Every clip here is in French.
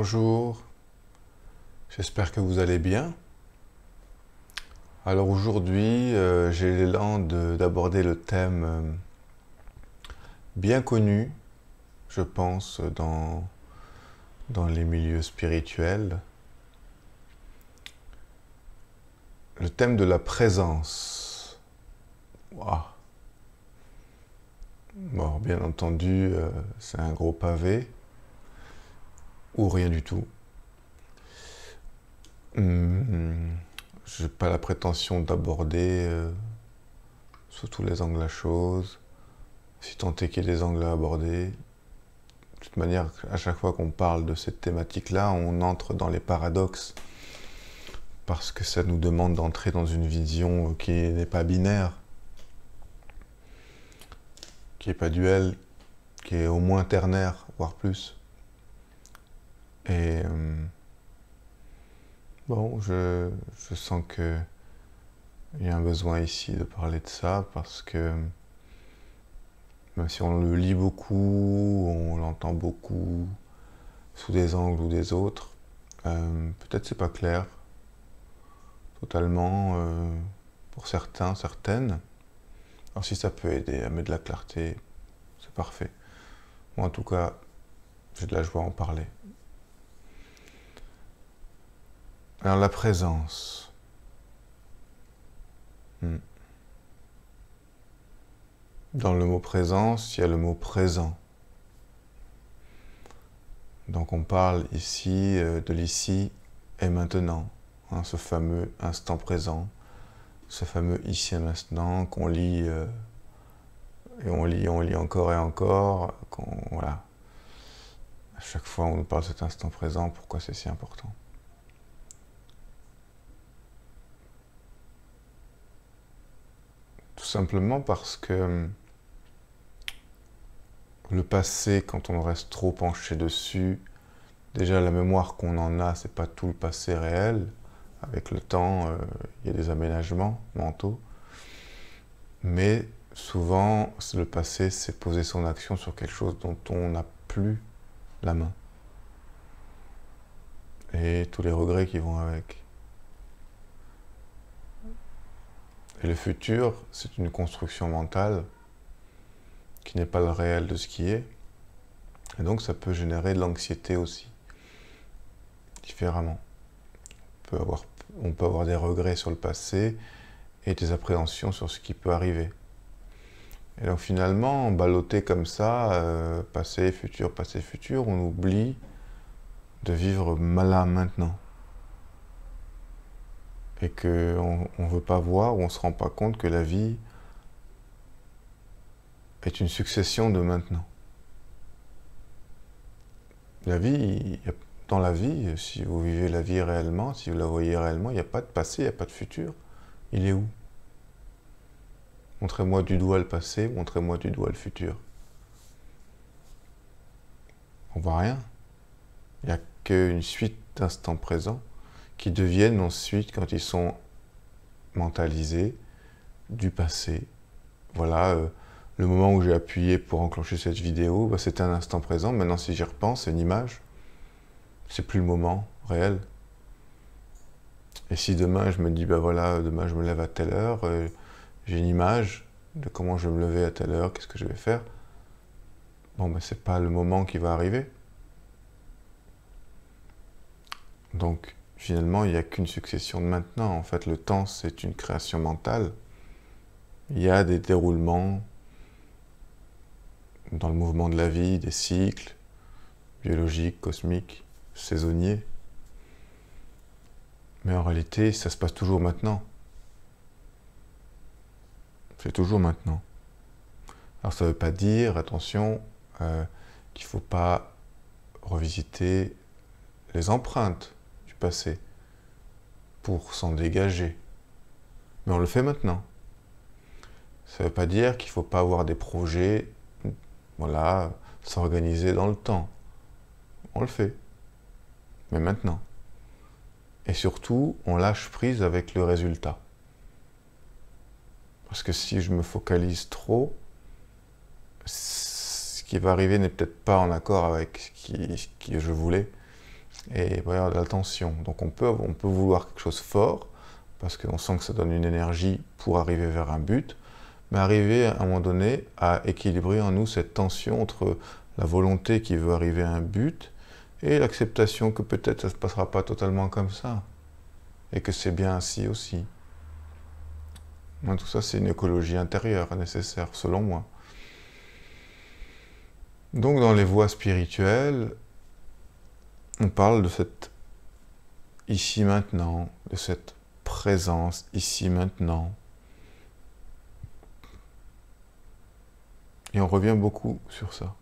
bonjour, j'espère que vous allez bien. Alors aujourd'hui, j'ai l'élan d'aborder le thème bien connu, je pense, dans les milieux spirituels, le thème de la présence. Waouh. Bon, bien entendu, c'est un gros pavé, ou rien du tout. Je n'ai pas la prétention d'aborder sous tous les angles la chose, si tant est qu'il y ait des angles à aborder. De toute manière, à chaque fois qu'on parle de cette thématique-là, on entre dans les paradoxes, parce que ça nous demande d'entrer dans une vision qui n'est pas binaire, qui n'est pas duelle, qui est au moins ternaire, voire plus. Et bon, je sens qu'il y a un besoin ici de parler de ça, parce que même si on le lit beaucoup, on l'entend beaucoup, sous des angles ou des autres, peut-être c'est pas clair, totalement, pour certains, certaines. Alors si ça peut aider à mettre de la clarté, c'est parfait. Moi en tout cas, j'ai de la joie à en parler. Alors la présence. Dans le mot présence, il y a le mot présent. Donc on parle ici de l'ici et maintenant, hein, ce fameux instant présent, ce fameux ici et maintenant qu'on lit et on lit encore et encore, voilà. À chaque fois on nous parle de cet instant présent, pourquoi c'est si important? Tout simplement parce que le passé, quand on reste trop penché dessus, déjà la mémoire qu'on en a, c'est pas tout le passé réel. Avec le temps, il y a des aménagements mentaux. Mais souvent, le passé, c'est poser son action sur quelque chose dont on n'a plus la main. Et tous les regrets qui vont avec. Et le futur, c'est une construction mentale qui n'est pas le réel de ce qui est. Et donc ça peut générer de l'anxiété aussi, différemment. On peut avoir des regrets sur le passé et des appréhensions sur ce qui peut arriver. Et donc finalement, ballotté comme ça, passé, futur, on oublie de vivre là maintenant. Et qu'on ne veut pas voir, ou on ne se rend pas compte que la vie est une succession de maintenant. La vie, dans la vie, si vous vivez la vie réellement, si vous la voyez réellement, il n'y a pas de passé, il n'y a pas de futur. Il est où? Montrez-moi du doigt le passé, montrez-moi du doigt le futur. On voit rien. Il n'y a qu'une suite d'instants présents qui deviennent ensuite, quand ils sont mentalisés, du passé. Voilà, le moment où j'ai appuyé pour enclencher cette vidéo, bah, c'était un instant présent. Maintenant, si j'y repense, c'est une image. C'est plus le moment réel. Et si demain, je me dis, bah voilà, demain, je me lève à telle heure, j'ai une image de comment je vais me lever à telle heure, qu'est-ce que je vais faire. Bon, ben c'est pas le moment qui va arriver. Donc, finalement, il n'y a qu'une succession de maintenant. En fait, le temps, c'est une création mentale. Il y a des déroulements dans le mouvement de la vie, des cycles biologiques, cosmiques, saisonniers. Mais en réalité, ça se passe toujours maintenant. C'est toujours maintenant. Alors ça ne veut pas dire, attention, qu'il ne faut pas revisiter les empreintes du passé pour s'en dégager. Mais on le fait maintenant. Ça ne veut pas dire qu'il ne faut pas avoir des projets, voilà, s'organiser dans le temps. On le fait. Mais maintenant. Et surtout, on lâche prise avec le résultat. Parce que si je me focalise trop, ce qui va arriver n'est peut-être pas en accord avec ce que je voulais. Et il va y avoir de la tension. Donc on peut vouloir quelque chose fort, parce qu'on sent que ça donne une énergie pour arriver vers un but, mais arriver à un moment donné à équilibrer en nous cette tension entre la volonté qui veut arriver à un but et l'acceptation que peut-être ça ne se passera pas totalement comme ça, et que c'est bien ainsi aussi. Tout ça, c'est une écologie intérieure nécessaire, selon moi. Donc dans les voies spirituelles, on parle de cette ici maintenant, de cette présence ici maintenant. Et on revient beaucoup sur ça.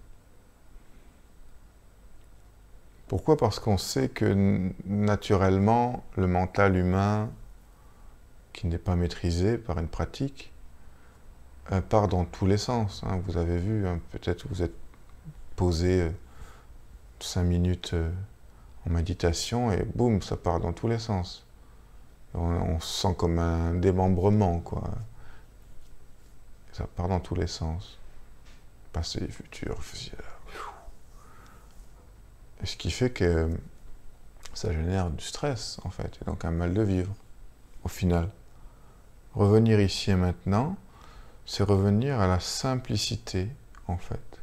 Pourquoi? Parce qu'on sait que naturellement, le mental humain, qui n'est pas maîtrisé par une pratique, part dans tous les sens. Vous avez vu, peut-être vous êtes posé 5 minutes en méditation et boum, ça part dans tous les sens. On se sent comme un démembrement, quoi. Ça part dans tous les sens. Passé, futur, et ce qui fait que ça génère du stress, en fait, et donc un mal de vivre, au final. Revenir ici et maintenant, c'est revenir à la simplicité, en fait.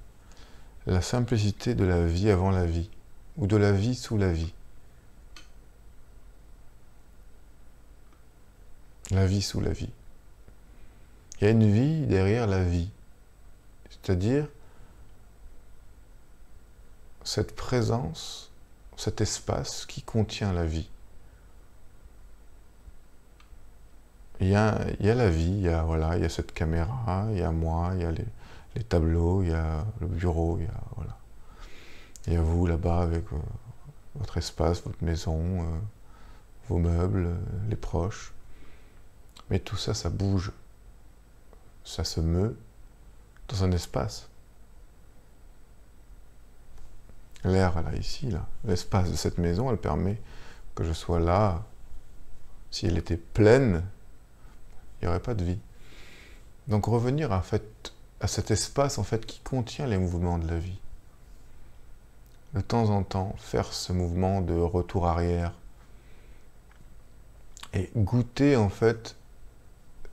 La simplicité de la vie avant la vie, ou de la vie sous la vie. La vie sous la vie. Il y a une vie derrière la vie. C'est-à-dire cette présence, cet espace qui contient la vie. Il y a la vie, il y a cette caméra, il y a moi, il y a les tableaux, il y a le bureau, il y a vous là-bas avec votre espace, votre maison, vos meubles, les proches. Mais tout ça, ça bouge. Ça se meut dans un espace. L'air, là, ici, là, l'espace de cette maison, elle permet que je sois là. Si elle était pleine, il n'y aurait pas de vie. Donc revenir en fait, à cet espace en fait, qui contient les mouvements de la vie. De temps en temps, faire ce mouvement de retour arrière et goûter en fait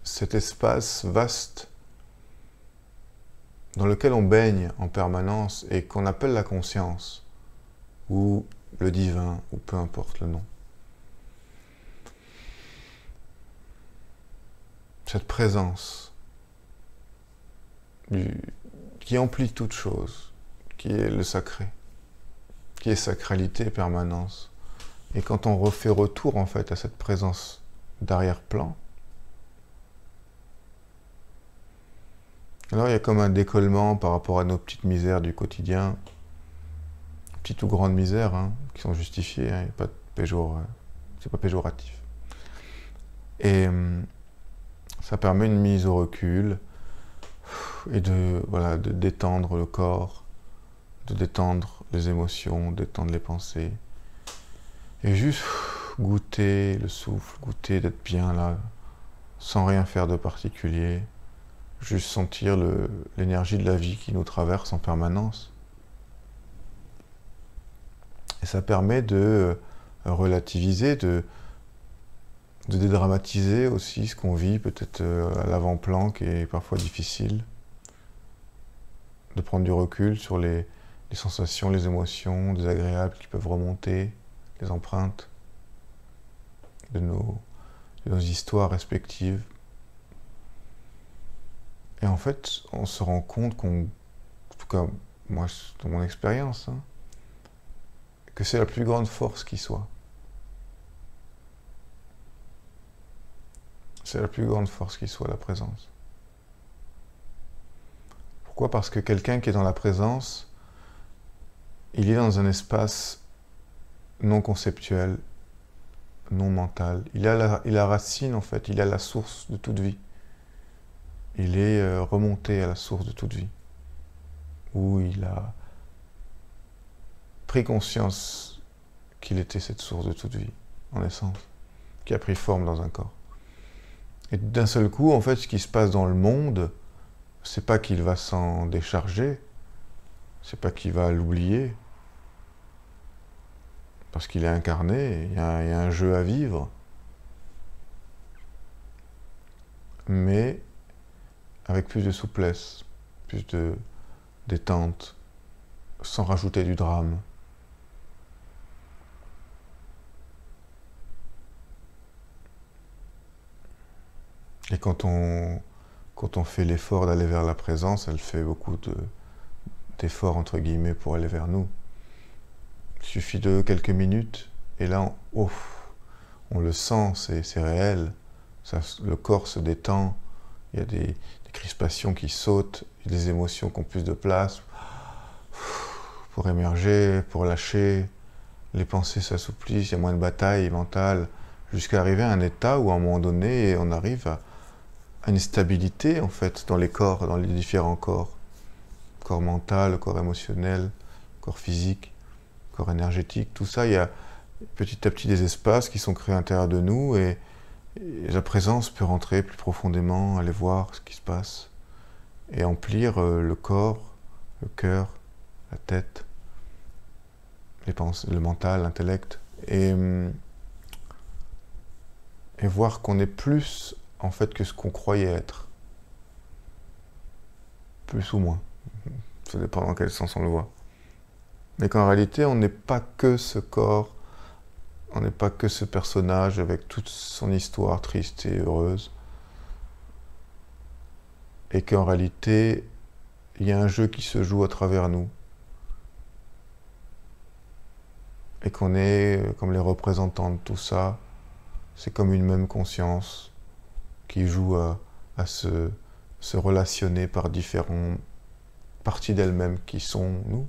cet espace vaste dans lequel on baigne en permanence et qu'on appelle la conscience, ou le divin, ou peu importe le nom. Cette présence qui emplit toute chose, qui est le sacré, qui est sacralité et permanence. Et quand on refait retour en fait à cette présence d'arrière-plan, alors il y a comme un décollement par rapport à nos petites misères du quotidien, petites ou grandes misères, qui sont justifiées, il n'y a pas de c'est pas péjoratif. Et ça permet une mise au recul et de détendre le corps, de détendre les émotions, détendre les pensées. Et juste goûter le souffle, goûter d'être bien là, sans rien faire de particulier. Juste sentir l'énergie de la vie qui nous traverse en permanence. Et ça permet de relativiser, de dédramatiser aussi ce qu'on vit, peut-être à l'avant-plan, qui est parfois difficile. De prendre du recul sur les sensations, les émotions désagréables qui peuvent remonter, les empreintes de nos histoires respectives. Et en fait, on se rend compte en tout cas, moi, dans mon expérience, que c'est la plus grande force qui soit. C'est la plus grande force qui soit, la présence. Pourquoi? Parce que quelqu'un qui est dans la présence, il est dans un espace non conceptuel, non mental. Il a la racine, en fait, il a la source de toute vie. Il est remonté à la source de toute vie, où il a pris conscience qu'il était cette source de toute vie, en essence, qui a pris forme dans un corps. Et d'un seul coup, en fait, ce qui se passe dans le monde, c'est pas qu'il va s'en décharger, c'est pas qu'il va l'oublier, parce qu'il est incarné, il y a un jeu à vivre, mais avec plus de souplesse, plus de détente, sans rajouter du drame. Et quand on fait l'effort d'aller vers la présence, elle fait beaucoup d'efforts, entre guillemets, pour aller vers nous. Il suffit de quelques minutes, et là, on le sent, c'est réel. Le corps se détend, il y a des crispations qui sautent, des émotions qui ont plus de place pour émerger, pour lâcher. Les pensées s'assouplissent, il y a moins de bataille mentale, jusqu'à arriver à un état où, à un moment donné, on arrive à une stabilité, en fait, dans les corps, dans les différents corps. Corps mental, corps émotionnel, corps physique, corps énergétique, tout ça, il y a petit à petit des espaces qui sont créés à l'intérieur de nous et la présence peut rentrer plus profondément, aller voir ce qui se passe et emplir le corps, le cœur, la tête, les pensées, le mental, l'intellect et voir qu'on est plus en fait que ce qu'on croyait être. Plus ou moins. Ça dépend dans quel sens on le voit. Mais qu'en réalité, on n'est pas que ce corps, on n'est pas que ce personnage avec toute son histoire triste et heureuse. Et qu'en réalité, il y a un jeu qui se joue à travers nous. Et qu'on est comme les représentants de tout ça. C'est comme une même conscience qui joue à se relationner par différentes parties d'elle-même qui sont nous.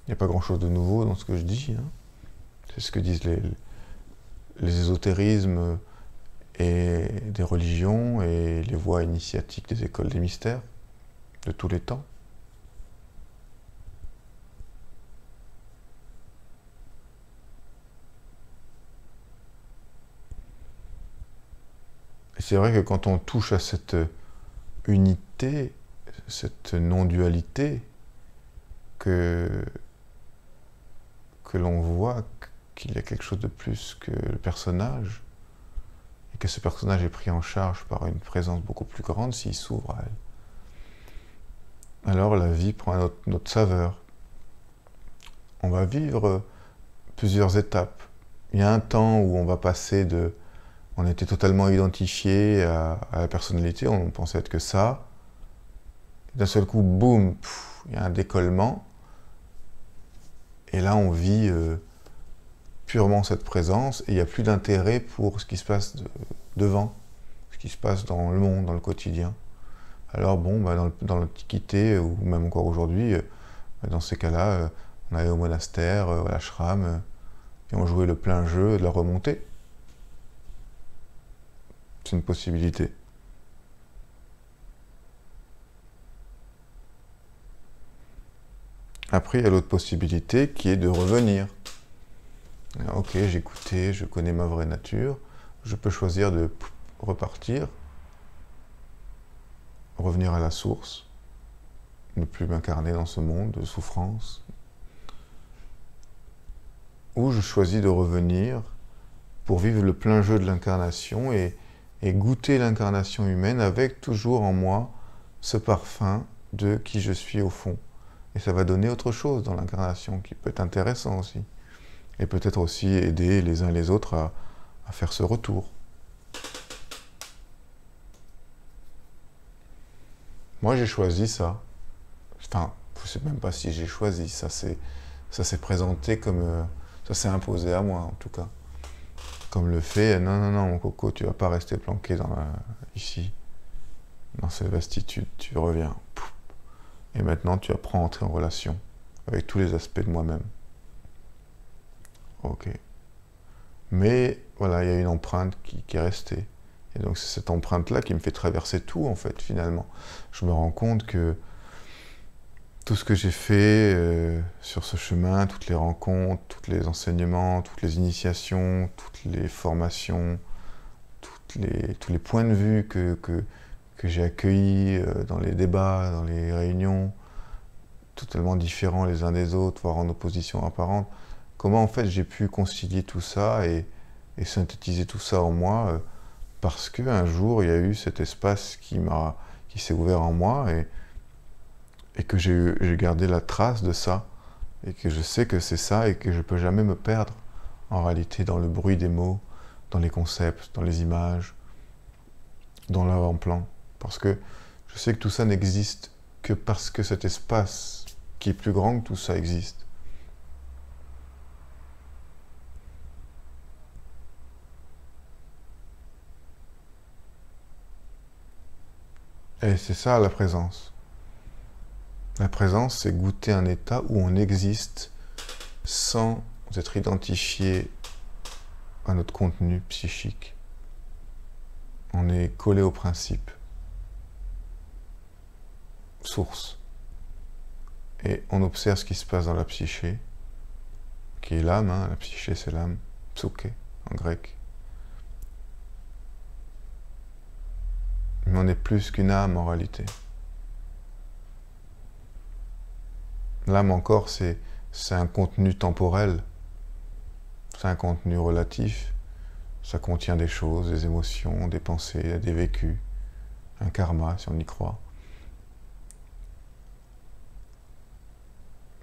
Il n'y a pas grand-chose de nouveau dans ce que je dis. Hein. C'est ce que disent les ésotérismes et des religions et les voies initiatiques des écoles des mystères de tous les temps. Et c'est vrai que quand on touche à cette unité, cette non-dualité, que l'on voit qu'il y a quelque chose de plus que le personnage, et que ce personnage est pris en charge par une présence beaucoup plus grande s'il s'ouvre à elle. Alors la vie prend notre saveur. On va vivre plusieurs étapes. Il y a un temps où on va passer de... On était totalement identifié à la personnalité, on pensait être que ça. D'un seul coup, boum, il y a un décollement. Et là, on vit purement cette présence et il n'y a plus d'intérêt pour ce qui se passe devant, ce qui se passe dans le monde, dans le quotidien. Alors bon, dans l'Antiquité, ou même encore aujourd'hui, dans ces cas-là, on allait au monastère, à l'ashram, et on jouait le plein jeu de la remontée. C'est une possibilité. Après, il y a l'autre possibilité qui est de revenir. Alors, ok, j'ai goûté, je connais ma vraie nature, je peux choisir de repartir, revenir à la source, ne plus m'incarner dans ce monde de souffrance. Ou je choisis de revenir pour vivre le plein jeu de l'incarnation et goûter l'incarnation humaine avec toujours en moi ce parfum de qui je suis au fond. Et ça va donner autre chose dans l'incarnation qui peut être intéressant aussi. Et peut-être aussi aider les uns les autres à faire ce retour. Moi j'ai choisi ça. Enfin, je ne sais même pas si j'ai choisi. Ça s'est présenté comme... ça s'est imposé à moi en tout cas. Comme le fait, non, non, non, mon coco, tu vas pas rester planqué ici, dans cette vastitude, tu reviens. Et maintenant, tu apprends à entrer en relation avec tous les aspects de moi-même. Ok. Mais, voilà, il y a une empreinte qui est restée. Et donc, c'est cette empreinte-là qui me fait traverser tout, en fait, finalement. Je me rends compte que tout ce que j'ai fait sur ce chemin, toutes les rencontres, tous les enseignements, toutes les initiations, toutes les formations, tous les points de vue que j'ai accueillis dans les débats, dans les réunions, totalement différents les uns des autres, voire en opposition apparente. Comment en fait j'ai pu concilier tout ça et synthétiser tout ça en moi parce qu'un jour il y a eu cet espace qui s'est ouvert en moi et que j'ai gardé la trace de ça et que je sais que c'est ça et que je ne peux jamais me perdre en réalité dans le bruit des mots, dans les concepts, dans les images, dans l'avant-plan. Parce que je sais que tout ça n'existe que parce que cet espace qui est plus grand que tout ça existe. Et c'est ça la présence. La présence, c'est goûter un état où on existe sans être identifié à notre contenu psychique. On est collé au principe. Source. Et on observe ce qui se passe dans la psyché, qui est l'âme, hein. La psyché c'est l'âme, psyché en grec. Mais on est plus qu'une âme en réalité. L'âme encore, c'est un contenu temporel, c'est un contenu relatif, ça contient des choses, des émotions, des pensées, des vécus, un karma si on y croit.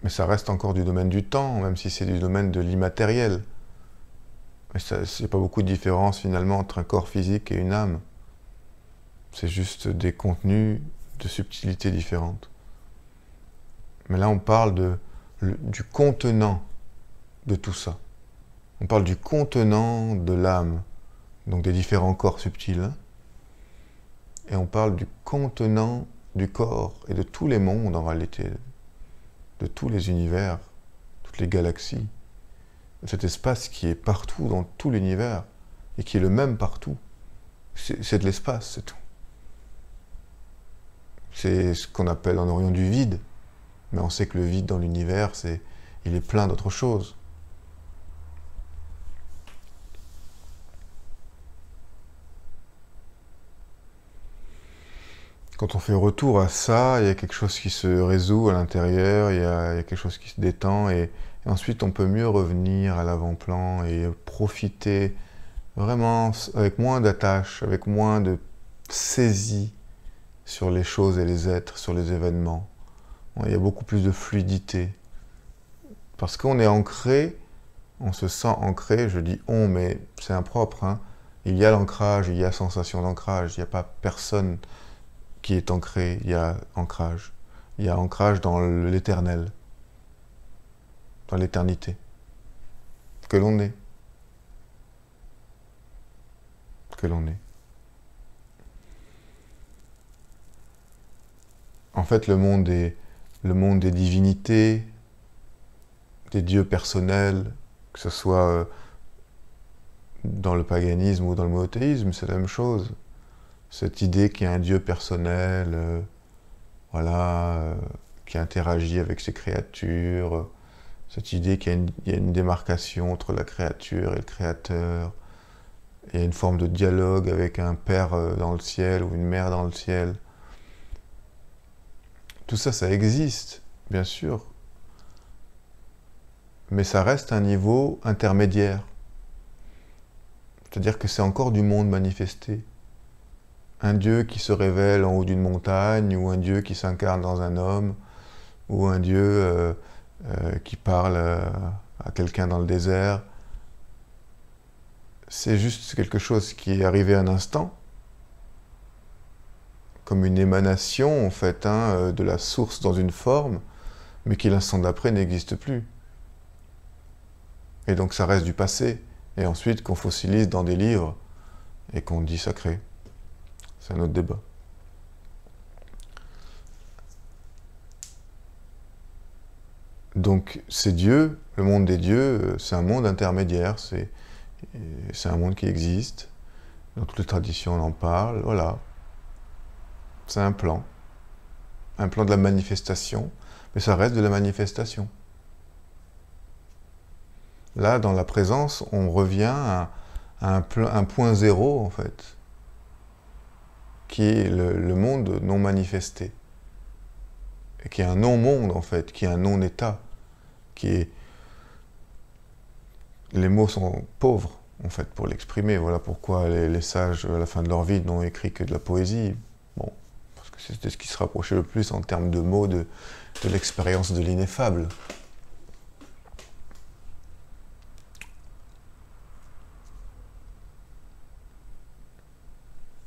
Mais ça reste encore du domaine du temps, même si c'est du domaine de l'immatériel. Mais il n'y a pas beaucoup de différence finalement entre un corps physique et une âme. C'est juste des contenus de subtilités différentes. Mais là, on parle du contenant de tout ça. On parle du contenant de l'âme, donc des différents corps subtils. Et on parle du contenant du corps et de tous les mondes en réalité, de tous les univers, toutes les galaxies. Cet espace qui est partout dans tout l'univers et qui est le même partout. C'est de l'espace, c'est tout. C'est ce qu'on appelle en Orient du vide. Mais on sait que le vide dans l'univers, il est plein d'autres choses. Quand on fait retour à ça, il y a quelque chose qui se résout à l'intérieur, il y a quelque chose qui se détend, et ensuite on peut mieux revenir à l'avant-plan et profiter vraiment avec moins d'attache, avec moins de saisie sur les choses et les êtres, sur les événements. Il y a beaucoup plus de fluidité. Parce qu'on est ancré, on se sent ancré, je dis on, mais c'est impropre, hein. Il y a l'ancrage, il y a sensation d'ancrage, il n'y a pas personne qui est ancré, il y a ancrage. Il y a ancrage dans l'éternel, dans l'éternité, que l'on est. Que l'on est. En fait, le monde des divinités, des dieux personnels, que ce soit dans le paganisme ou dans le monothéisme, c'est la même chose. Cette idée qu'il y a un dieu personnel, qui interagit avec ses créatures, cette idée qu'il y a une démarcation entre la créature et le créateur, il y a une forme de dialogue avec un père dans le ciel ou une mère dans le ciel. Tout ça, ça existe, bien sûr, mais ça reste un niveau intermédiaire. C'est-à-dire que c'est encore du monde manifesté. Un Dieu qui se révèle en haut d'une montagne, ou un Dieu qui s'incarne dans un homme, ou un Dieu qui parle à quelqu'un dans le désert. C'est juste quelque chose qui est arrivé un instant, comme une émanation en fait, de la source dans une forme, mais qui l'instant d'après n'existe plus. Et donc ça reste du passé, et ensuite qu'on fossilise dans des livres, et qu'on dit sacré. C'est un autre débat. Donc c'est Dieu, le monde des dieux, c'est un monde intermédiaire, c'est un monde qui existe, dans toutes les traditions on en parle, voilà. C'est un plan de la manifestation, mais ça reste de la manifestation. Là, dans la présence, on revient à un point zéro, en fait, qui est le monde non manifesté. qui est un non-monde en fait, qui est un non-état, qui est... Les mots sont pauvres en fait pour l'exprimer. Voilà pourquoi les sages à la fin de leur vie n'ont écrit que de la poésie. Bon, parce que c'était ce qui se rapprochait le plus en termes de mots de l'expérience de l'ineffable.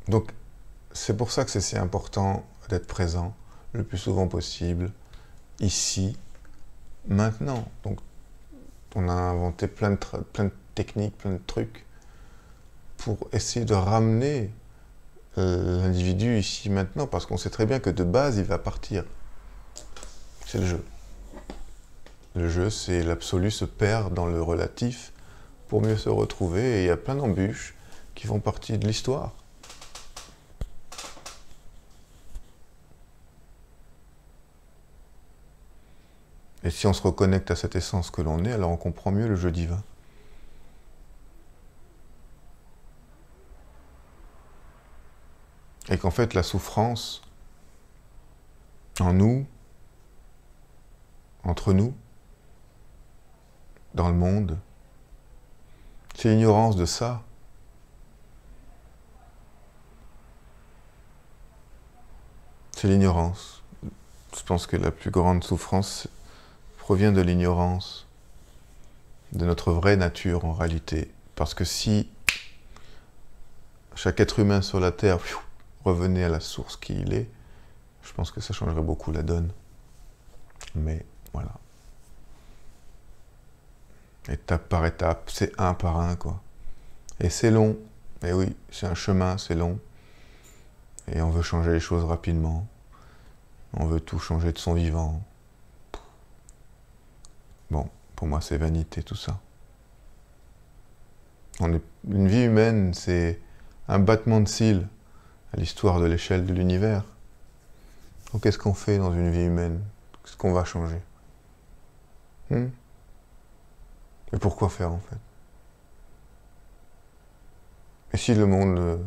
Donc, c'est pour ça que c'est si important d'être présent le plus souvent possible, ici, maintenant. Donc, on a inventé plein de techniques, plein de trucs pour essayer de ramener l'individu ici, maintenant, parce qu'on sait très bien que de base, il va partir. C'est le jeu. Le jeu, c'est l'absolu se perd dans le relatif pour mieux se retrouver, et il y a plein d'embûches qui font partie de l'histoire. Et si on se reconnecte à cette essence que l'on est, alors on comprend mieux le jeu divin. Et qu'en fait, la souffrance, en nous, entre nous, dans le monde, c'est l'ignorance de ça. C'est l'ignorance. Je pense que la plus grande souffrance provient de l'ignorance de notre vraie nature en réalité. Parce que si chaque être humain sur la Terre revenait à la source qui il est, je pense que ça changerait beaucoup la donne. Mais voilà. Étape par étape, c'est un par un, quoi. Et c'est long. Et oui, c'est un chemin, c'est long. Et on veut changer les choses rapidement. On veut tout changer de son vivant. Bon, pour moi, c'est vanité, tout ça. Une vie humaine, c'est un battement de cils à l'histoire de l'échelle de l'univers. Donc, qu'est-ce qu'on fait dans une vie humaine? Qu'est-ce qu'on va changer? Et pourquoi faire, en fait? Et si le monde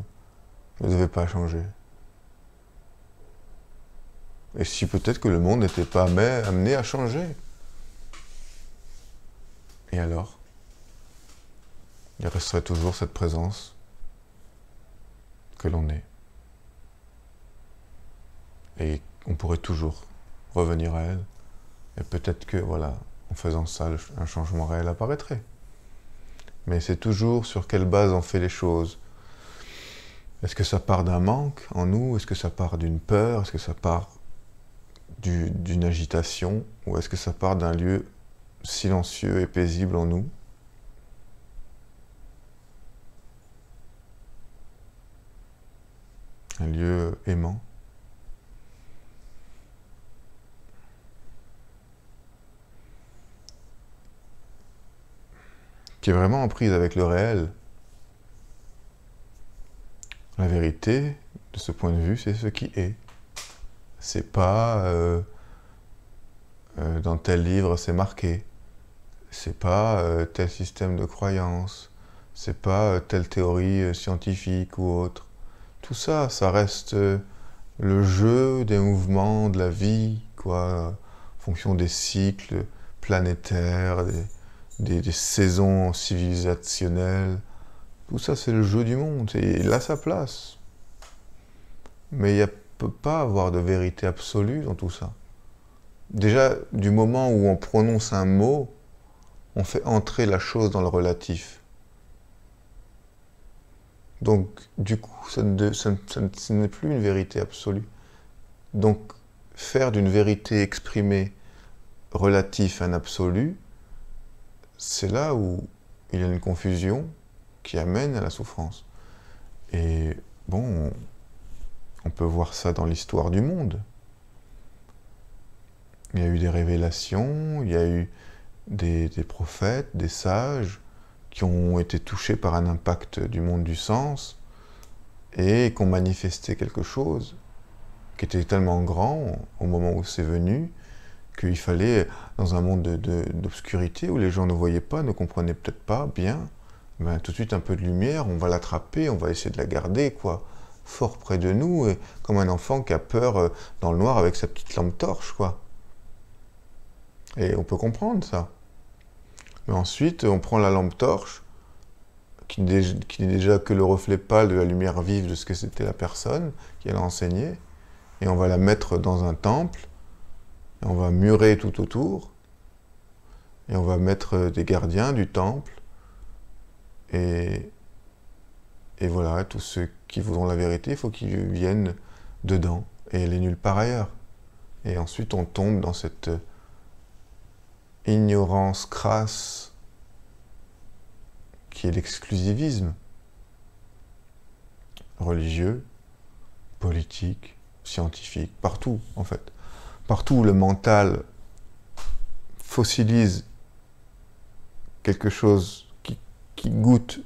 ne devait pas changer? Et si peut-être que le monde n'était pas amené à changer? Et alors? Il resterait toujours cette présence que l'on est. Et on pourrait toujours revenir à elle. Et peut-être que, voilà, en faisant ça, un changement réel apparaîtrait. Mais c'est toujours sur quelle base on fait les choses. Est-ce que ça part d'un manque en nous? Est-ce que ça part d'une peur? Est-ce que ça part d'une agitation? Ou est-ce que ça part d'un lieu silencieux et paisible en nous? Un lieu aimant. Qui est vraiment en prise avec le réel. La vérité, de ce point de vue, c'est ce qui est. C'est pas dans tel livre c'est marqué. C'est pas tel système de croyance. C'est pas telle théorie scientifique ou autre. Tout ça, ça reste le jeu des mouvements de la vie, quoi, en fonction des cycles planétaires, des saisons civilisationnelles. Tout ça, c'est le jeu du monde. Et il a sa place. Mais il ne peut pas avoir de vérité absolue dans tout ça. Déjà, du moment où on prononce un mot, on fait entrer la chose dans le relatif. Donc, du coup, ce n'est plus une vérité absolue. Donc, faire d'une vérité exprimée relative un absolu, c'est là où il y a une confusion qui amène à la souffrance. Et bon, on peut voir ça dans l'histoire du monde. Il y a eu des révélations, il y a eu des prophètes, des sages, qui ont été touchés par un impact du monde du sens et qui ont manifesté quelque chose qui était tellement grand au moment où c'est venu qu'il fallait, dans un monde d'obscurité où les gens ne voyaient pas, ne comprenaient peut-être pas bien, ben, tout de suite un peu de lumière, on va l'attraper, on va essayer de la garder, quoi. fort près de nous, et comme un enfant qui a peur dans le noir avec sa petite lampe torche, quoi. Et on peut comprendre ça. Mais ensuite, on prend la lampe torche, qui n'est déjà que le reflet pâle de la lumière vive de ce que c'était la personne qui l'a enseigné, et on va la mettre dans un temple, et on va murer tout autour, et on va mettre des gardiens du temple, et voilà, tous ceux qui voudront la vérité, il faut qu'ils viennent dedans, et elle est nulle part ailleurs. Et ensuite, on tombe dans cette ignorance crasse qui est l'exclusivisme religieux, politique, scientifique, partout en fait. Partout où le mental fossilise quelque chose qui goûte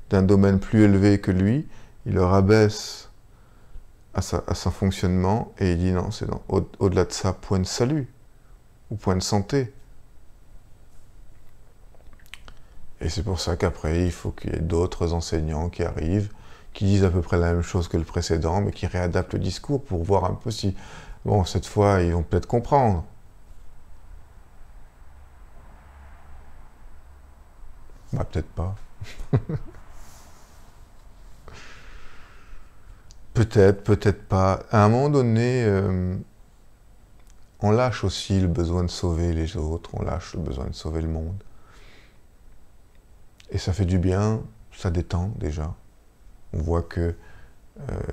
d'un domaine plus élevé que lui, il le rabaisse à son fonctionnement et il dit non, c'est au-delà de ça, point de salut ou point de santé. Et c'est pour ça qu'après, il faut qu'il y ait d'autres enseignants qui arrivent, qui disent à peu près la même chose que le précédent, mais qui réadaptent le discours pour voir un peu si, bon, cette fois, ils vont peut-être comprendre. Bah, peut-être pas. Peut-être, peut-être pas. À un moment donné, on lâche aussi le besoin de sauver les autres, on lâche le besoin de sauver le monde. Et ça fait du bien, ça détend déjà. On voit que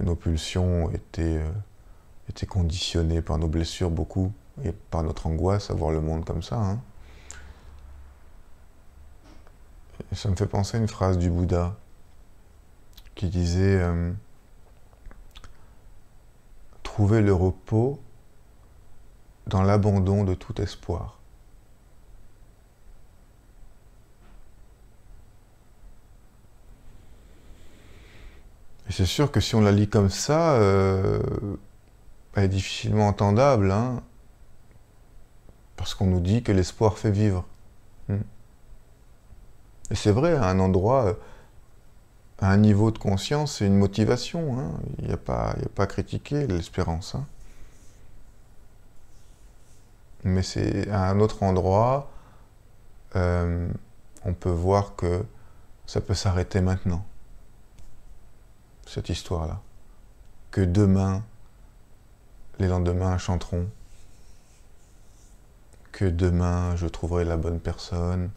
nos pulsions étaient conditionnées par nos blessures beaucoup, et par notre angoisse à voir le monde comme ça. Hein. Et ça me fait penser à une phrase du Bouddha qui disait trouver le repos dans l'abandon de tout espoir. Et c'est sûr que si on la lit comme ça, elle est difficilement entendable, hein, parce qu'on nous dit que l'espoir fait vivre. Et c'est vrai, à un endroit, à un niveau de conscience, c'est une motivation. Hein. Il n'y a pas à critiquer l'espérance. Hein. Mais c'est à un autre endroit, on peut voir que ça peut s'arrêter maintenant, cette histoire-là. Que demain, les lendemains chanteront. Que demain, je trouverai la bonne personne.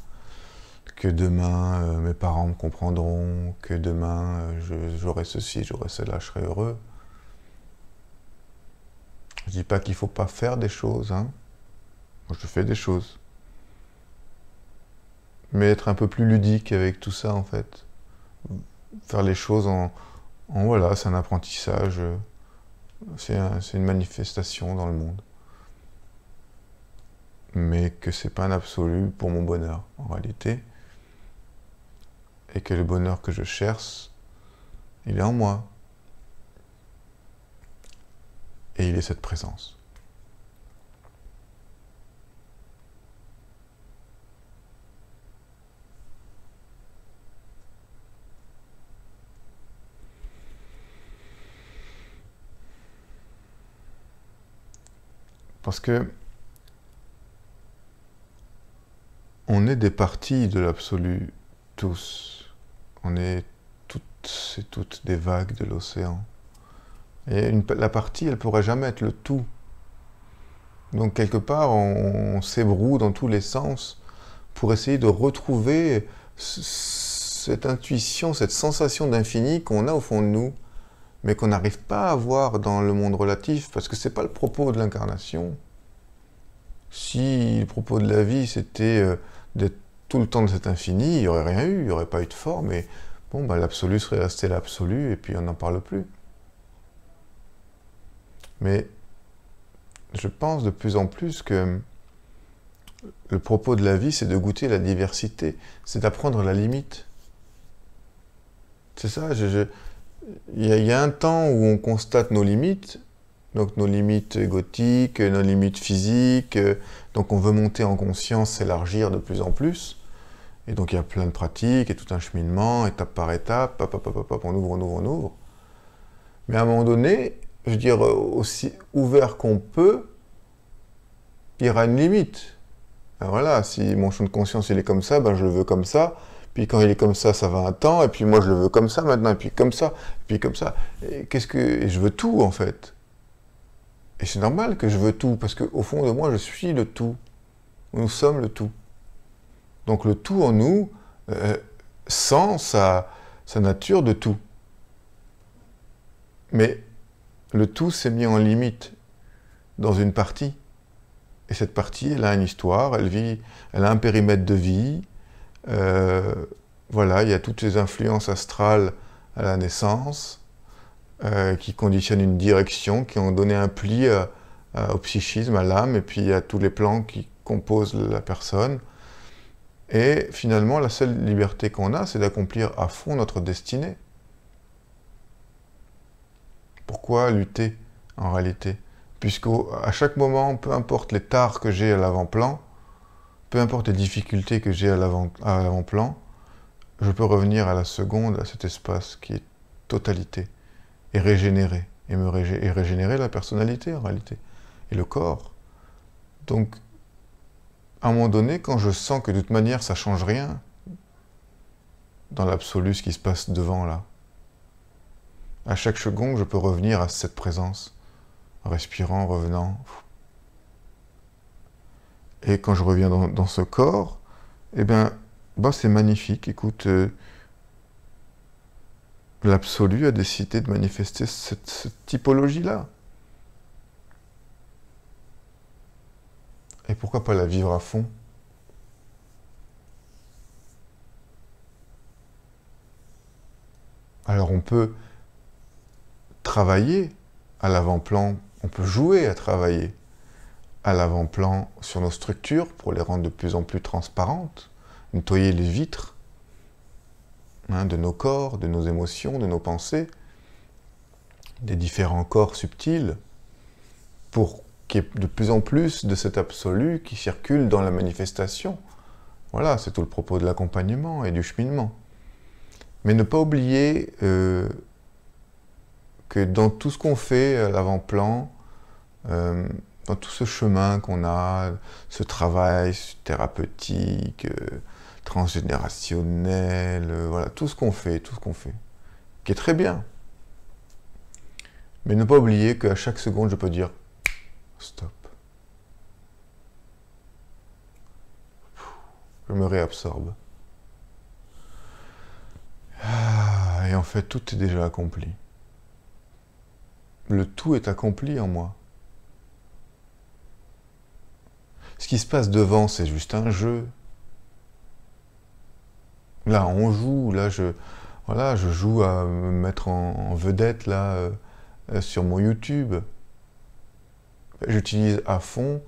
Que demain, mes parents me comprendront. Que demain, j'aurai ceci, j'aurai cela, je serai heureux. Je ne dis pas qu'il ne faut pas faire des choses. Hein. Moi, je fais des choses. Mais être un peu plus ludique avec tout ça, en fait. Faire les choses en voilà, c'est un apprentissage. C'est une manifestation dans le monde. Mais que c'est pas un absolu pour mon bonheur, en réalité. Et que le bonheur que je cherche, il est en moi. Et il est cette présence. Parce que on est des parties de l'absolu, tous. On est toutes et toutes des vagues de l'océan. Et la partie, elle ne pourrait jamais être le tout. Donc quelque part, on s'ébroue dans tous les sens pour essayer de retrouver cette intuition, cette sensation d'infini qu'on a au fond de nous, mais qu'on n'arrive pas à voir dans le monde relatif, parce que ce n'est pas le propos de l'incarnation. Si le propos de la vie, c'était d'être tout le temps de cet infini, il n'y aurait rien eu, il n'y aurait pas eu de forme, et bon, bah, l'absolu serait resté l'absolu, et puis on n'en parle plus. Mais je pense de plus en plus que le propos de la vie, c'est de goûter la diversité, c'est d'apprendre la limite. C'est ça, il y a un temps où on constate nos limites, donc nos limites égotiques, nos limites physiques, donc on veut monter en conscience, s'élargir de plus en plus, et donc il y a plein de pratiques, et tout un cheminement, étape par étape, hop, hop, hop, hop, on ouvre, on ouvre, on ouvre. Mais à un moment donné, je veux dire, aussi ouvert qu'on peut, il y aura une limite. Ben voilà, si mon champ de conscience il est comme ça, ben je le veux comme ça. Puis quand il est comme ça va un temps. Et puis moi je le veux comme ça maintenant. Et puis comme ça. Et puis comme ça. Et je veux tout en fait. Et c'est normal que je veux tout parce qu'au fond de moi je suis le tout. Nous sommes le tout. Donc le tout en nous sent sa nature de tout. Mais le tout s'est mis en limite dans une partie. Et cette partie, elle a une histoire, elle a un périmètre de vie. Voilà, il y a toutes ces influences astrales à la naissance qui conditionnent une direction, qui ont donné un pli au psychisme, à l'âme, et puis il y a tous les plans qui composent la personne. Et finalement, la seule liberté qu'on a, c'est d'accomplir à fond notre destinée. Pourquoi lutter en réalité? Puisqu'à chaque moment, peu importe les tares que j'ai à l'avant-plan, peu importe les difficultés que j'ai à l'avant-plan, je peux revenir à la seconde, à cet espace qui est totalité, et régénérer, et régénérer la personnalité en réalité, et le corps. Donc, à un moment donné, quand je sens que de toute manière ça ne change rien, dans l'absolu, ce qui se passe devant là, à chaque seconde, je peux revenir à cette présence, en respirant, en revenant. Et quand je reviens dans ce corps, eh bien, c'est magnifique. Écoute, l'absolu a décidé de manifester cette typologie-là. Et pourquoi pas la vivre à fond? Alors on peut travailler à l'avant-plan, on peut jouer à travailler à l'avant-plan sur nos structures pour les rendre de plus en plus transparentes, nettoyer les vitres de nos corps, de nos émotions, de nos pensées, des différents corps subtils, pour qu'il y ait de plus en plus de cet absolu qui circule dans la manifestation. Voilà, c'est tout le propos de l'accompagnement et du cheminement. Mais ne pas oublier que dans tout ce qu'on fait à l'avant-plan, dans tout ce chemin qu'on a, ce travail thérapeutique, transgénérationnel, voilà, tout ce qu'on fait, qui est très bien. Mais ne pas oublier qu'à chaque seconde, je peux dire stop. Je me réabsorbe. Et en fait, tout est déjà accompli. Le tout est accompli en moi. Ce qui se passe devant, c'est juste un jeu. Là, on joue. Là, je joue à me mettre en vedette là sur mon YouTube. J'utilise à fond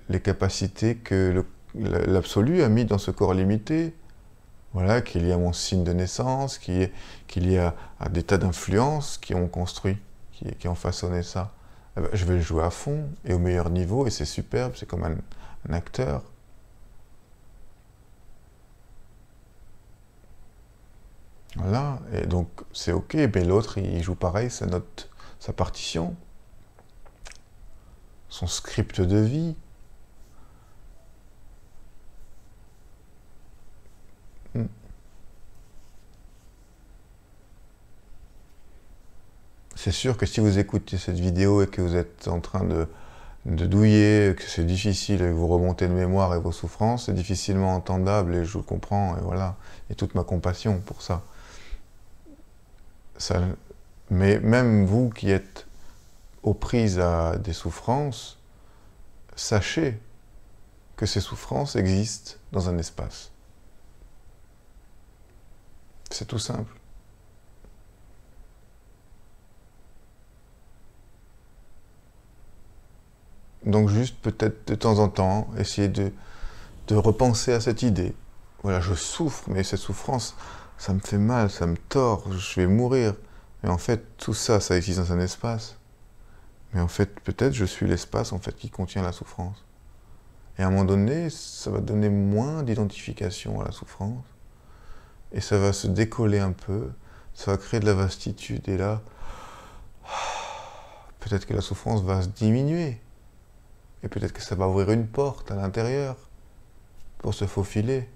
les capacités que l'absolu a mis dans ce corps limité. Voilà, qu'il y a mon signe de naissance, qu'il y a des tas d'influences qui ont construit, qui ont façonné ça. Eh ben, je vais le jouer à fond et au meilleur niveau, et c'est superbe, c'est comme un acteur. Voilà, et donc c'est ok, mais l'autre il joue pareil, sa partition, son script de vie. C'est sûr que si vous écoutez cette vidéo et que vous êtes en train de douiller, que c'est difficile et que vous remontez de mémoire et vos souffrances, c'est difficilement entendable et je le comprends et voilà, et toute ma compassion pour ça. Mais même vous qui êtes aux prises à des souffrances, sachez que ces souffrances existent dans un espace. C'est tout simple. Donc juste peut-être de temps en temps, essayer de repenser à cette idée. Voilà, je souffre, mais cette souffrance, ça me fait mal, ça me tord, je vais mourir. Et en fait, tout ça, ça existe dans un espace. Mais en fait, peut-être je suis l'espace en fait qui contient la souffrance. Et à un moment donné, ça va donner moins d'identification à la souffrance. Et ça va se décoller un peu, ça va créer de la vastitude. Et là, peut-être que la souffrance va se diminuer. Et peut-être que ça va ouvrir une porte à l'intérieur pour se faufiler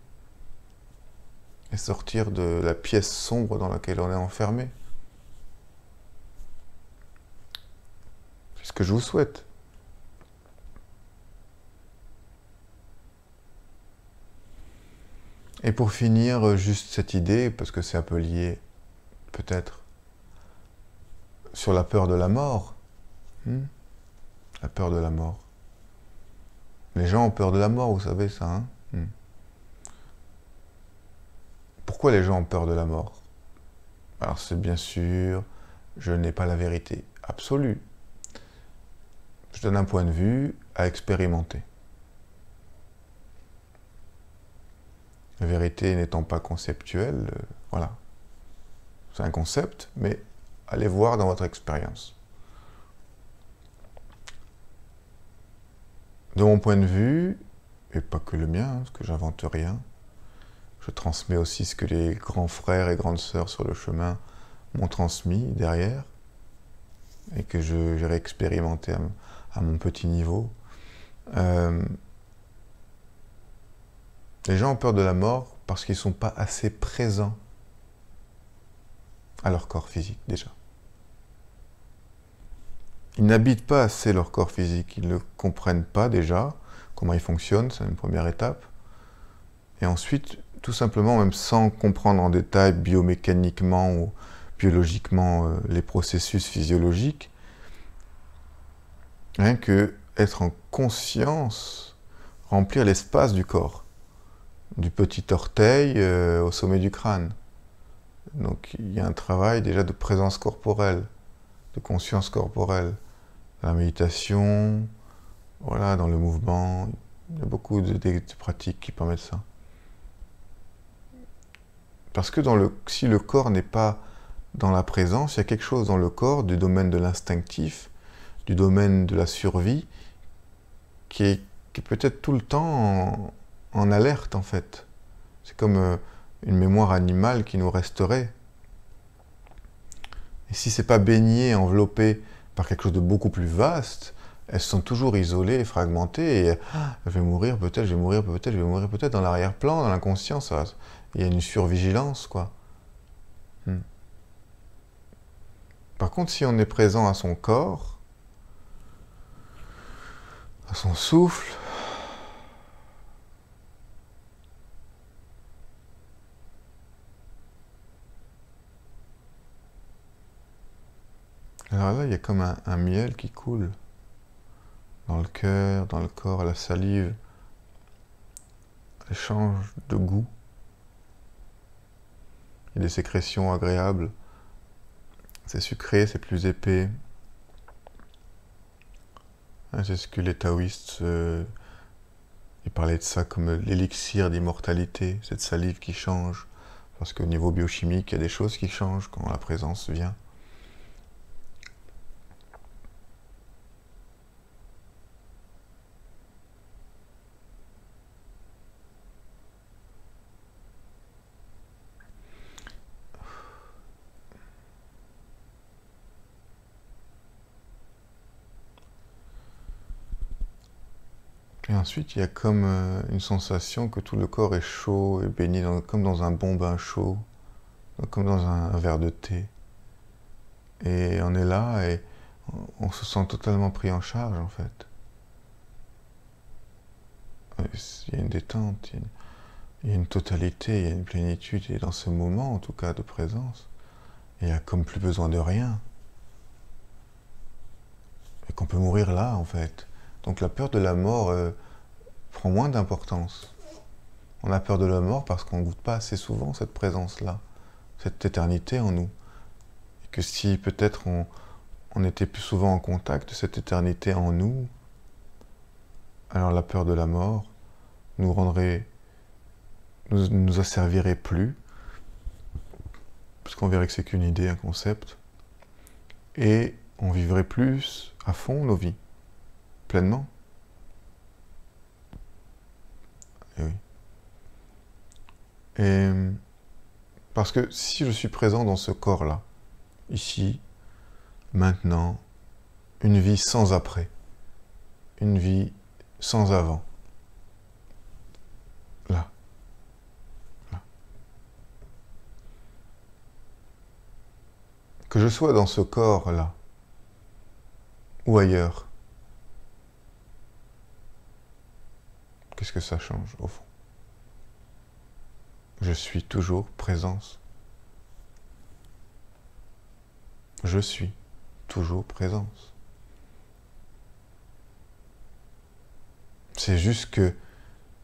et sortir de la pièce sombre dans laquelle on est enfermé. C'est ce que je vous souhaite. Et pour finir, juste cette idée, parce que c'est un peu lié, peut-être, sur la peur de la mort. La peur de la mort. Les gens ont peur de la mort, vous savez ça, hein. Pourquoi les gens ont peur de la mort? Alors c'est bien sûr, je n'ai pas la vérité absolue. Je donne un point de vue à expérimenter. La vérité n'étant pas conceptuelle, voilà. C'est un concept, mais allez voir dans votre expérience. De mon point de vue, et pas que le mien, parce que j'invente rien, je transmets aussi ce que les grands frères et grandes sœurs sur le chemin m'ont transmis derrière, et que j'ai réexpérimenté à mon petit niveau. Les gens ont peur de la mort parce qu'ils ne sont pas assez présents à leur corps physique, déjà. Ils n'habitent pas assez leur corps physique, ils ne comprennent pas déjà comment il fonctionne, c'est une première étape. Et ensuite, tout simplement, même sans comprendre en détail biomécaniquement ou biologiquement les processus physiologiques, rien que être en conscience, remplir l'espace du corps, du petit orteil au sommet du crâne. Donc il y a un travail déjà de présence corporelle, de conscience corporelle. Dans la méditation, voilà, dans le mouvement, il y a beaucoup de pratiques qui permettent ça. Parce que si le corps n'est pas dans la présence, il y a quelque chose dans le corps du domaine de l'instinctif, du domaine de la survie, qui est peut-être tout le temps en alerte en fait. C'est comme une mémoire animale qui nous resterait. Et si c'est pas baigné, enveloppé par quelque chose de beaucoup plus vaste, elles sont toujours isolées, fragmentées, et je vais mourir peut-être, je vais mourir peut-être, je vais mourir peut-être, dans l'arrière-plan, dans l'inconscience, il y a une survigilance, quoi. Par contre, si on est présent à son corps, à son souffle, alors là, il y a comme un miel qui coule dans le cœur, dans le corps, la salive, elle change de goût. Il y a des sécrétions agréables, c'est sucré, c'est plus épais. C'est ce que les taoïstes, ils parlaient de ça comme l'élixir d'immortalité, cette salive qui change. Parce qu'au niveau biochimique, il y a des choses qui changent quand la présence vient. Et ensuite, il y a comme une sensation que tout le corps est chaud et baigné comme dans un bon bain chaud, comme dans un verre de thé. Et on est là et on se sent totalement pris en charge en fait. Il y a une détente, il y a une totalité, il y a une plénitude, et dans ce moment en tout cas de présence, il n'y a comme plus besoin de rien. Et qu'on peut mourir là en fait. Donc la peur de la mort prend moins d'importance. On a peur de la mort parce qu'on ne goûte pas assez souvent cette présence-là, cette éternité en nous. Et que si peut-être on était plus souvent en contact de cette éternité en nous, alors la peur de la mort nous asservirait plus, puisqu'on verrait que c'est qu'une idée, un concept, et on vivrait plus à fond nos vies, pleinement. Et oui. Et parce que si je suis présent dans ce corps-là, ici, maintenant, une vie sans après, une vie sans avant. Là, là. Que je sois dans ce corps-là, ou ailleurs, qu'est-ce que ça change au fond? Je suis toujours présence. Je suis toujours présence. C'est juste que,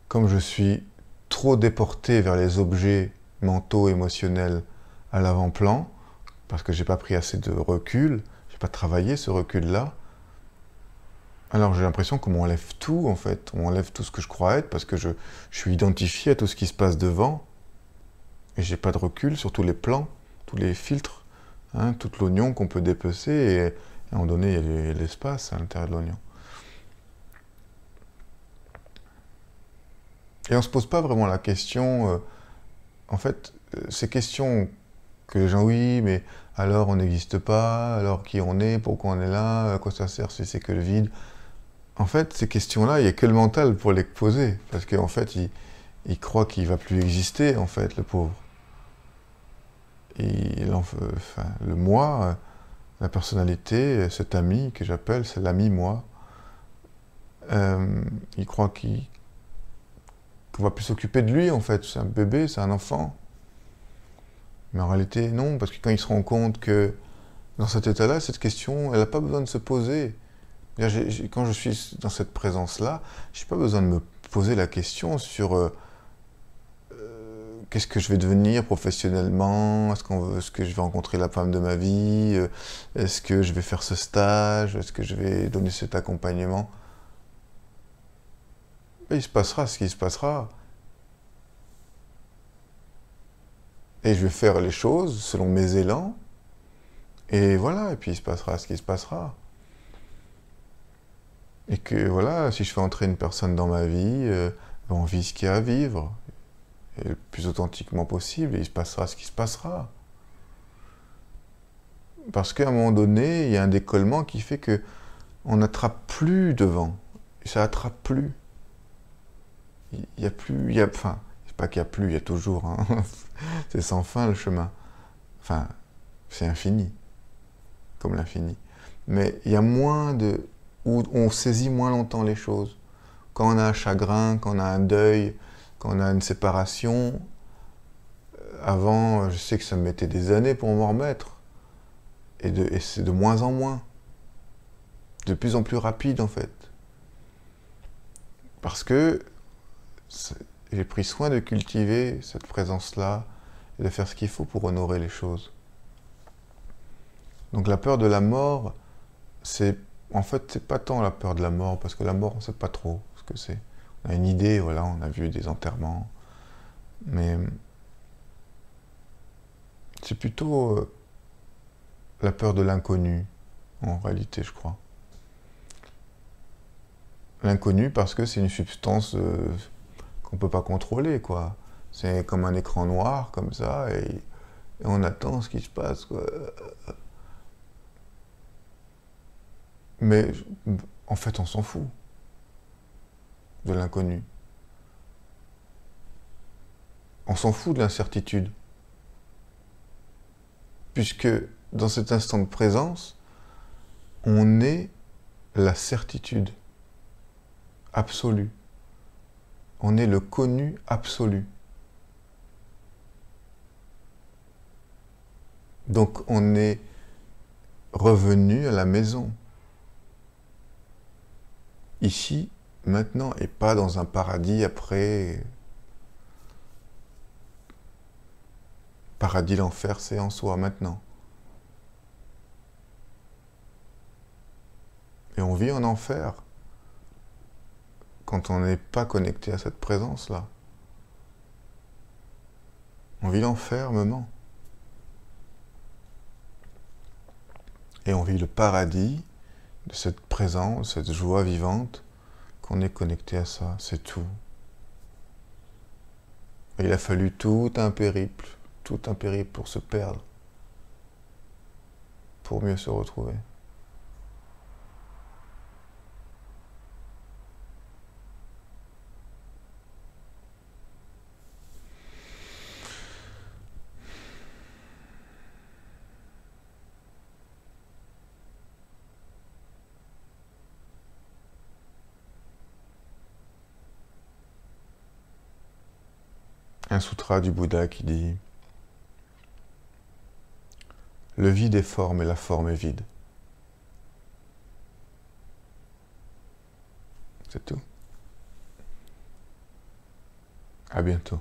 comme je suis trop déporté vers les objets mentaux, émotionnels à l'avant-plan, parce que j'ai pas pris assez de recul, j'ai pas travaillé ce recul-là, alors j'ai l'impression qu'on m'enlève tout, en fait. On m'enlève tout ce que je crois être, parce que je suis identifié à tout ce qui se passe devant, et j'ai pas de recul sur tous les plans, tous les filtres, hein, tout l'oignon qu'on peut dépecer, et à un moment donné, il y a l'espace à l'intérieur de l'oignon. Et on ne se pose pas vraiment la question, en fait, ces questions que les gens, oui, mais alors on n'existe pas, alors qui on est, pourquoi on est là, à quoi ça sert si c'est que le vide. En fait, ces questions-là, il n'y a que le mental pour les poser, parce qu'en fait, il croit qu'il ne va plus exister, en fait, le pauvre. Enfin, le moi, la personnalité, cet ami que j'appelle, c'est l'ami moi, il croit qu'on va plus s'occuper de lui, en fait. C'est un bébé, c'est un enfant. Mais en réalité, non, parce que quand il se rend compte que dans cet état-là, cette question, elle n'a pas besoin de se poser. Quand je suis dans cette présence-là, je n'ai pas besoin de me poser la question sur qu'est-ce que je vais devenir professionnellement, est-ce que je vais rencontrer la femme de ma vie, est-ce que je vais faire ce stage, est-ce que je vais donner cet accompagnement. Et il se passera ce qui se passera. Et je vais faire les choses selon mes élans, et voilà, et puis il se passera ce qui se passera. Et que voilà, si je fais entrer une personne dans ma vie, on vit ce qu'il y a à vivre, et le plus authentiquement possible, et il se passera ce qui se passera. Parce qu'à un moment donné, il y a un décollement qui fait que on n'attrape plus devant, et ça attrape plus. Il n'y a plus, enfin, c'est pas qu'il n'y a plus, il y a toujours, hein. C'est sans fin le chemin. Enfin, c'est infini, comme l'infini. Mais il y a moins de... où on saisit moins longtemps les choses. Quand on a un chagrin, quand on a un deuil, quand on a une séparation, avant, je sais que ça me mettait des années pour m'en remettre. Et c'est de moins en moins. De plus en plus rapide, en fait. Parce que j'ai pris soin de cultiver cette présence-là et de faire ce qu'il faut pour honorer les choses. Donc la peur de la mort, en fait, c'est pas tant la peur de la mort, parce que la mort, on sait pas trop ce que c'est. On a une idée, voilà, on a vu des enterrements, mais c'est plutôt la peur de l'inconnu, en réalité, je crois. L'inconnu parce que c'est une substance qu'on peut pas contrôler, quoi. C'est comme un écran noir, comme ça, et on attend ce qui se passe, quoi. Mais en fait, on s'en fout de l'inconnu. On s'en fout de l'incertitude. Puisque dans cet instant de présence, on est la certitude absolue. On est le connu absolu. Donc on est revenu à la maison. Ici, maintenant, et pas dans un paradis après. Paradis, l'enfer, c'est en soi, maintenant. Et on vit en enfer quand on n'est pas connecté à cette présence-là. On vit l'enfermement. Et on vit le paradis de cette présence, cette joie vivante, qu'on est connecté à ça, c'est tout. Et il a fallu tout un périple pour se perdre, pour mieux se retrouver. un sutra du Bouddha qui dit « Le vide est forme et la forme est vide ». C'est tout. À bientôt.